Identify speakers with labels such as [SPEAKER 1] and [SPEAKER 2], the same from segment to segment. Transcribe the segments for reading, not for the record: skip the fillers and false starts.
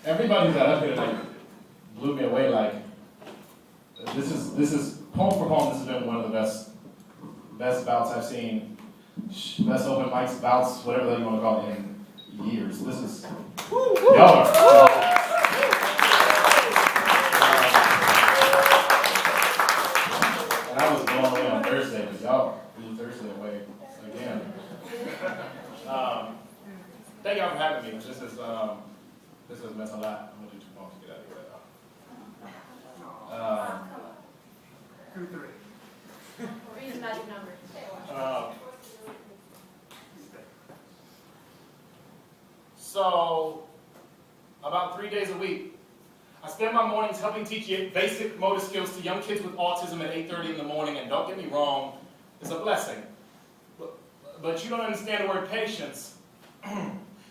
[SPEAKER 1] everybody that up here like blew me away. Like this is poem for poem. This has been one of the best bouts I've seen. Best open mics, bouts, whatever that you want to call it, in years. This is y'all are. And I was blown away on Thursday, but y'all blew Thursday away again. Thank y'all for having me. This has meant a lot. I'm gonna do 2 poems to get out of here.
[SPEAKER 2] 2, 3.
[SPEAKER 3] Reason magic number.
[SPEAKER 1] So, about 3 days a week, I spend my mornings helping teach basic motor skills to young kids with autism at 8:30 in the morning, and don't get me wrong, it's a blessing. But you don't understand the word patience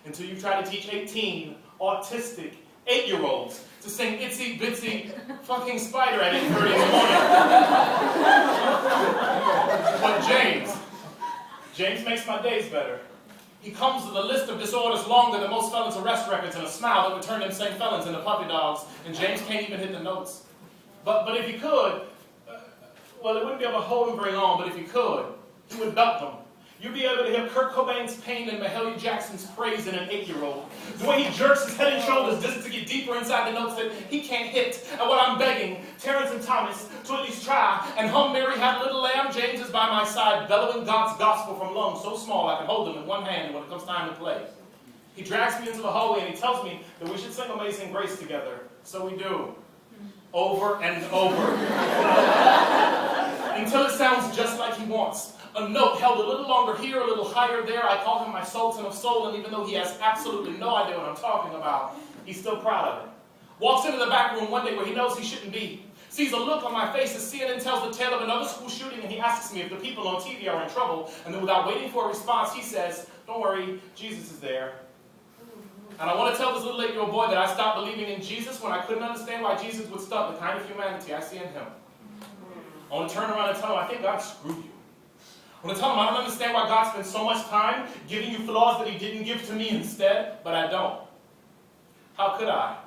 [SPEAKER 1] until you try to teach 18 autistic 8-year-olds to sing Itsy Bitsy fucking Spider at 8:30 in the morning. But James makes my days better. He comes with a list of disorders longer than most felons' arrest records and a smile that would turn them same felons into puppy dogs, and James can't even hit the notes. But if he could, well, it wouldn't be able to hold him very long, but if he could, he would belt them. You'd be able to hear Kurt Cobain's pain and Mahalia Jackson's praise in an 8-year-old. The way he jerks his head and shoulders just to get deeper inside the notes that he can't hit. And what I'm begging, Terrence and Thomas, to at least try and hum Mary Had a Little Lamb. James is by my side, bellowing God's gospel from lungs so small I can hold them in one hand when it comes time to play. He drags me into the hallway and he tells me that we should sing Amazing Grace together. So we do. Over and over. Until it sounds just like he wants. A note held a little longer here, a little higher there. I call him my sultan of soul, and even though he has absolutely no idea what I'm talking about, he's still proud of it. Walks into the back room one day where he knows he shouldn't be. Sees a look on my face as CNN tells the tale of another school shooting, and he asks me if the people on TV are in trouble. And then without waiting for a response, he says, "Don't worry, Jesus is there." And I want to tell this little 8-year-old boy that I stopped believing in Jesus when I couldn't understand why Jesus would stop the kind of humanity I see in him. I want to turn around and tell him, I think God screwed you. I want to tell him I don't understand why God spends so much time giving you flaws that he didn't give to me instead, but I don't. How could I?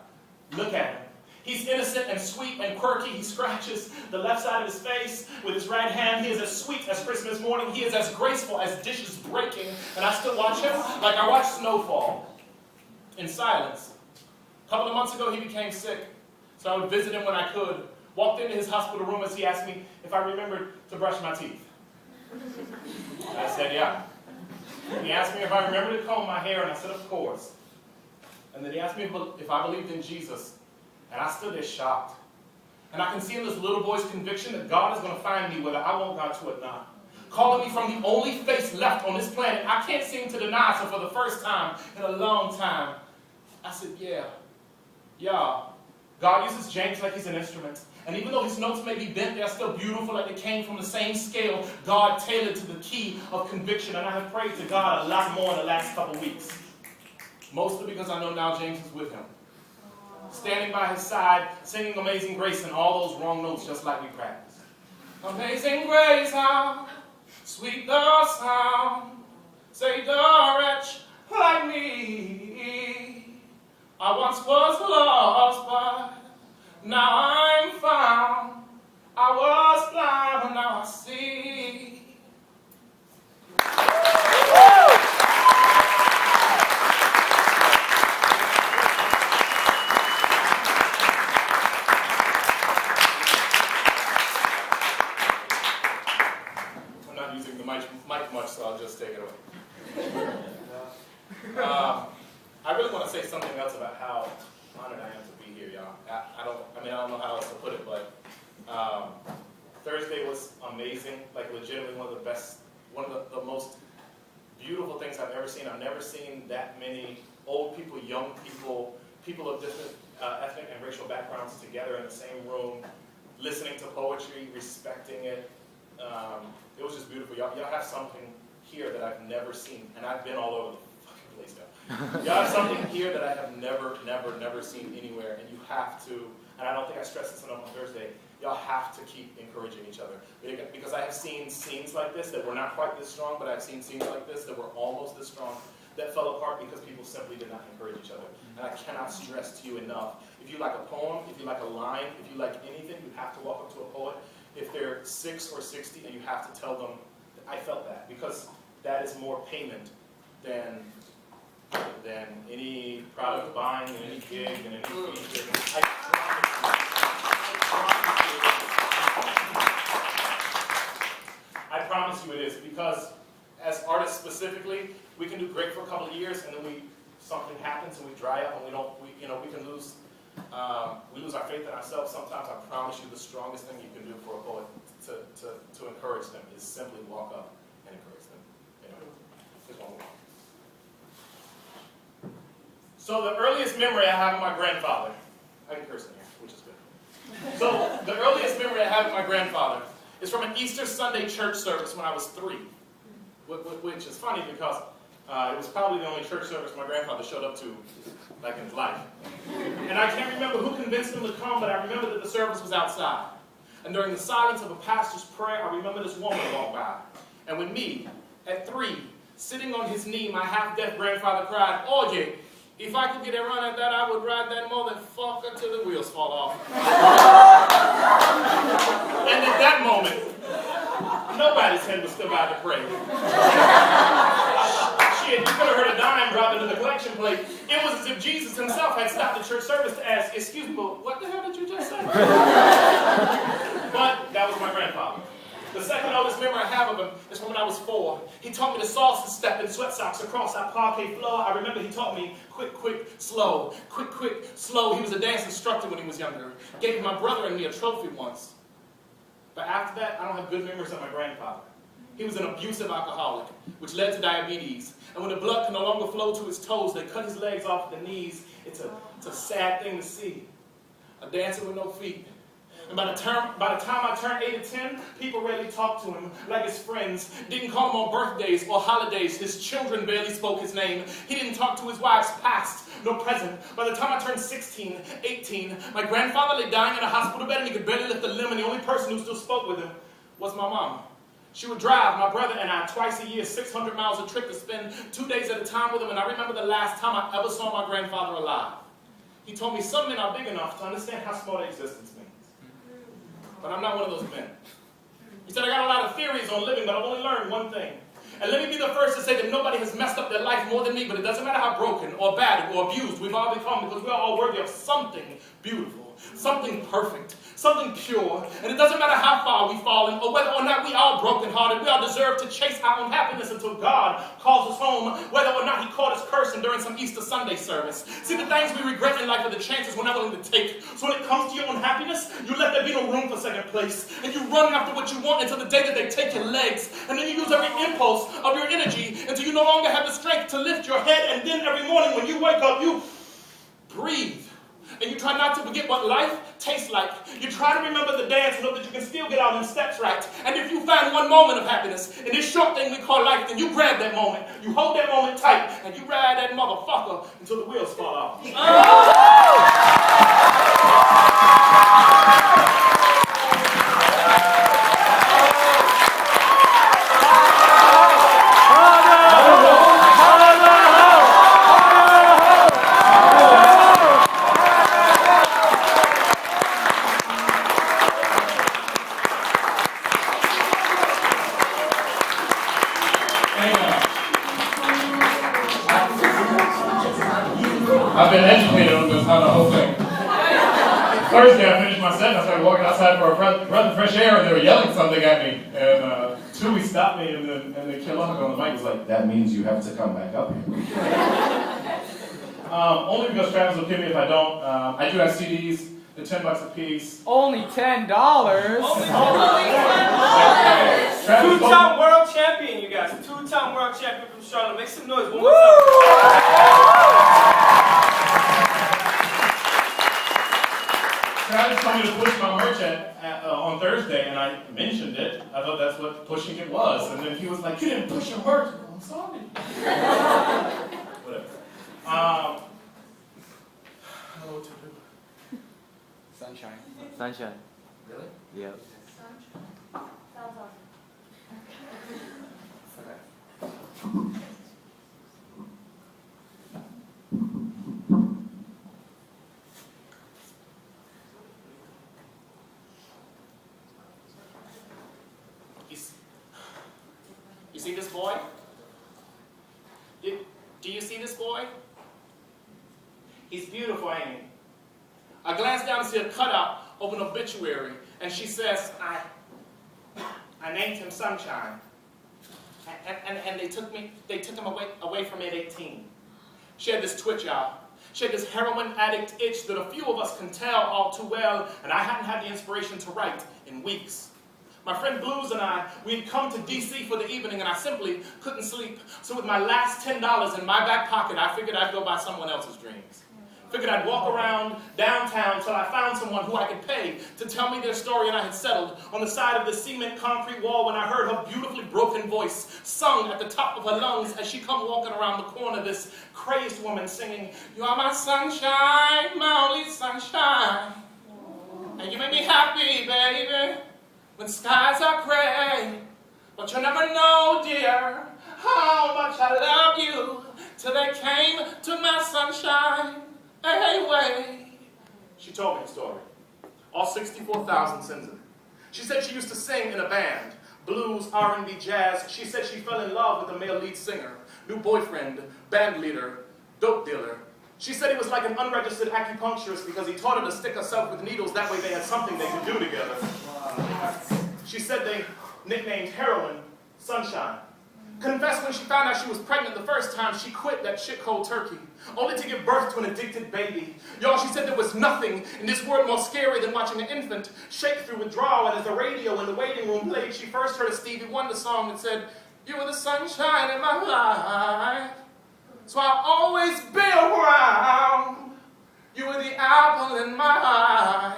[SPEAKER 1] Look at him. He's innocent and sweet and quirky. He scratches the left side of his face with his right hand. He is as sweet as Christmas morning. He is as graceful as dishes breaking. And I still watch him like I watch snowfall in silence. A couple of months ago, he became sick, so I would visit him when I could. Walked into his hospital room as he asked me if I remembered to brush my teeth. I said, yeah. He asked me if I remembered to comb my hair, and I said, of course. And then he asked me if I believed in Jesus, and I stood there shocked. And I can see in this little boy's conviction that God is going to find me whether I want God to or not. Calling me from the only face left on this planet I can't seem to deny, so for the first time in a long time, I said, yeah. God uses James like he's an instrument. And even though his notes may be bent, they're still beautiful, like they came from the same scale God tailored to the key of conviction. And I have prayed to God a lot more in the last couple weeks. Mostly because I know now James is with him. Standing by his side, singing Amazing Grace and all those wrong notes just like we practiced. Amazing grace, how sweet the sound, saved a wretch like me. I once was lost, but now I'm found. I was blind, but now I see. I'm not using the mic much, so I'll just take it away. I really want to say something else about how honored I am to be here, y'all. I don't know how else to put it, but Thursday was amazing. Like legitimately one of the best, one of the most beautiful things I've ever seen. I've never seen that many old people, young people, people of different ethnic and racial backgrounds together in the same room, listening to poetry, respecting it. It was just beautiful. Y'all have something here that I've never seen, and I've been all over the fucking place now. Y'all have something here that I have never seen anywhere, and you have to, and I don't think I stressed this enough on Thursday, y'all have to keep encouraging each other. Because I have seen scenes like this that were not quite this strong, but I've seen scenes like this that were almost this strong. that fell apart because people simply did not encourage each other. And I cannot stress to you enough, if you like a poem, if you like a line, if you like anything, you have to walk up to a poet. If they're 6 or 60, and you have to tell them, I felt that, because that is more payment than any product buying and any gig and any feature. I promise you it is, because as artists specifically, we can do great for a couple of years, and then something happens and we dry up, and we can lose our faith in ourselves. Sometimes I promise you the strongest thing you can do for a poet to encourage them is simply walk up and encourage them. Just one more. So the earliest memory I have of my grandfather, I can curse in here, which is good. So the earliest memory I have of my grandfather is from an Easter Sunday church service when I was 3, which is funny because it was probably the only church service my grandfather showed up to, like in his life. And I can't remember who convinced him to come, but I remember that the service was outside. And during the silence of a pastor's prayer, I remember this woman walked by. And with me, at 3, sitting on his knee, my half-deaf grandfather cried, "Oye, if I could get a run at that, I would ride that motherfucker till the wheels fall off." And at that moment, nobody's head was still out to pray. Shit, you could have heard a dime drop into the collection plate. It was as if Jesus himself had stopped the church service to ask, "Excuse me, but what the hell did you just say?" But that was my grandfather. The second oldest memory I have of him is from when I was 4. He taught me the salsa step in sweat socks across our parquet floor. I remember he taught me quick, quick, slow. Quick, quick, slow. He was a dance instructor when he was younger. Gave my brother and me a trophy once. But after that, I don't have good memories of my grandfather. He was an abusive alcoholic, which led to diabetes. And when the blood could no longer flow to his toes, they cut his legs off at the knees. It's a sad thing to see. A dancer with no feet. And by the time I turned 8 or 10, people rarely talked to him like his friends. Didn't call him on birthdays or holidays. His children barely spoke his name. He didn't talk to his wives past nor present. By the time I turned 16, 18, my grandfather lay dying in a hospital bed and he could barely lift a limb, and the only person who still spoke with him was my mom. She would drive my brother and I twice a year, 600 miles a trip, to spend 2 days at a time with him, and I remember the last time I ever saw my grandfather alive. He told me some men are big enough to understand how small their existence means. But I'm not one of those men. He said, I got a lot of theories on living, but I've only learned one thing. And let me be the first to say that nobody has messed up their life more than me, but it doesn't matter how broken or bad or abused we've all become, because we're all worthy of something beautiful, something perfect, something pure. And it doesn't matter how far we've fallen or whether or not we are brokenhearted. We all deserve to chase our own happiness until God calls us home, whether or not he caught us cursing during some Easter Sunday service. See, the things we regret in life are the chances we're not willing to take. So when it comes to your own happiness, you let there be no room for second place. And you run after what you want until the day that they take your legs. And then you use every impulse of your energy until you no longer have the strength to lift your head. And then every morning when you wake up, you breathe. And you try not to forget what life tastes like. You try to remember the dance and know that you can still get out in steps right. And if you find one moment of happiness in this short thing we call life, then you grab that moment. You hold that moment tight, and you ride that motherfucker until the wheels fall off.
[SPEAKER 2] I've been educated on this, how the whole thing. Thursday I finished my set and I started walking outside for a breath of fresh air, and they were yelling something at me. And Tui stopped me, and then Kilonga on the mic was like, "That means you have to come back up here." Only because Travis will kill me if I don't. I do have CDs. They're $10 a piece.
[SPEAKER 3] Only $10?
[SPEAKER 4] Only $10. Two-time world champion, you guys. Two-time world champion from Charlotte. Make some noise. One more time.
[SPEAKER 2] Travis told me to push my merch on Thursday, and I mentioned it. I thought that's what pushing it was. And then he was like, "You didn't push your merch." I'm sorry. Whatever. I don't know what to do.
[SPEAKER 3] Sunshine.
[SPEAKER 5] Sunshine.
[SPEAKER 3] Really?
[SPEAKER 5] Yeah.
[SPEAKER 6] Sunshine. Sounds awesome.
[SPEAKER 1] He's beautiful, ain't he? I glanced down to see a cutout of an obituary, and she says, I named him Sunshine. And they took him away from me at 18. She had this twitch out. She had this heroin addict itch that a few of us can tell all too well, and I hadn't had the inspiration to write in weeks. My friend Blues and we had come to D.C. for the evening, and I simply couldn't sleep. So with my last $10 in my back pocket, I figured I'd go buy someone else's dreams. Figured I'd walk around downtown till I found someone who I could pay to tell me their story, and I had settled on the side of the cement concrete wall when I heard her beautifully broken voice sung at the top of her lungs as she come walking around the corner, this crazed woman singing, "You are my sunshine, my only sunshine, and you make me happy, baby, when skies are gray, but you'll never know, dear, how much I love you, till they came to my sunshine. Hey, wait." She told me the story. All 64,000 sins in it. She said she used to sing in a band, blues, R&B, jazz. She said she fell in love with the male lead singer, new boyfriend, band leader, dope dealer. She said he was like an unregistered acupuncturist because he taught her to stick herself with needles. That way they had something they could do together. She said they nicknamed heroin Sunshine. Confessed when she found out she was pregnant the first time, she quit that shit cold turkey, only to give birth to an addicted baby. Y'all, she said there was nothing in this world more scary than watching an infant shake through withdrawal, and as the radio in the waiting room played, she first heard a Stevie Wonder song that said, "You were the sunshine in my life, so I'll always be around. You were the apple in my eye,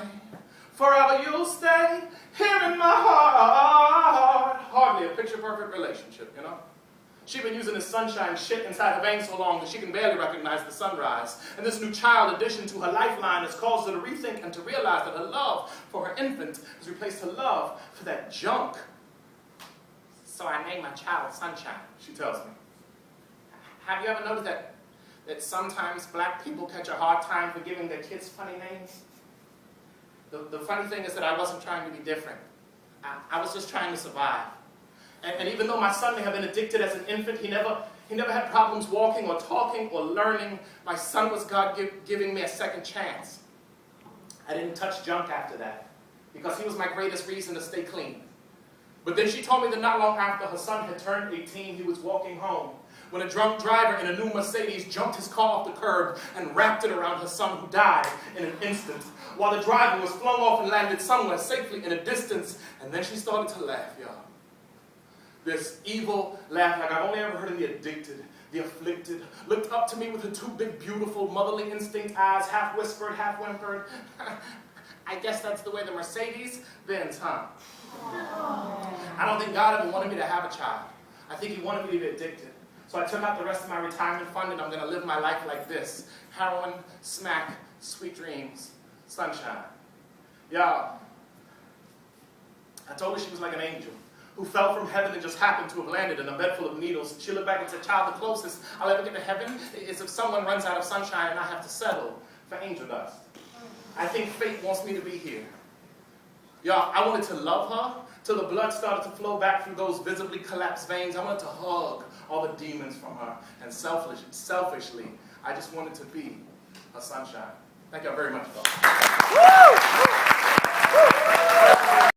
[SPEAKER 1] forever you'll stay here in my heart." Hardly a picture-perfect relationship, you know? She'd been using this sunshine shit inside her veins so long that she can barely recognize the sunrise. And this new child addition to her lifeline has caused her to rethink and to realize that her love for her infant has replaced her love for that junk. "So I named my child Sunshine," she tells me. Have you ever noticed that sometimes black people catch a hard time for giving their kids funny names? The funny thing is that I wasn't trying to be different. I was just trying to survive. And even though my son may have been addicted as an infant, he never had problems walking or talking or learning. My son was God giving me a second chance. I didn't touch junk after that because he was my greatest reason to stay clean. But then she told me that not long after her son had turned 18, he was walking home when a drunk driver in a new Mercedes jumped his car off the curb and wrapped it around her son, who died in an instant, while the driver was flung off and landed somewhere safely in a distance. And then she started to laugh, y'all. This evil laugh like I've only ever heard in the addicted, the afflicted, looked up to me with her two big, beautiful, motherly instinct eyes, half whispered, half whimpered. "I guess that's the way the Mercedes bends, huh?" I don't think God ever wanted me to have a child. I think he wanted me to be addicted. So I took out the rest of my retirement fund and I'm going to live my life like this. Heroin, smack, sweet dreams, sunshine. Y'all, I told her she was like an angel who fell from heaven and just happened to have landed in a bed full of needles. She looked back and said, "Child, the closest I'll ever get to heaven is if someone runs out of sunshine and I have to settle for angel dust." I think fate wants me to be here. Y'all, I wanted to love her till the blood started to flow back through those visibly collapsed veins. I wanted to hug all the demons from her. And selfishly, I just wanted to be a sunshine. Thank y'all very much, folks.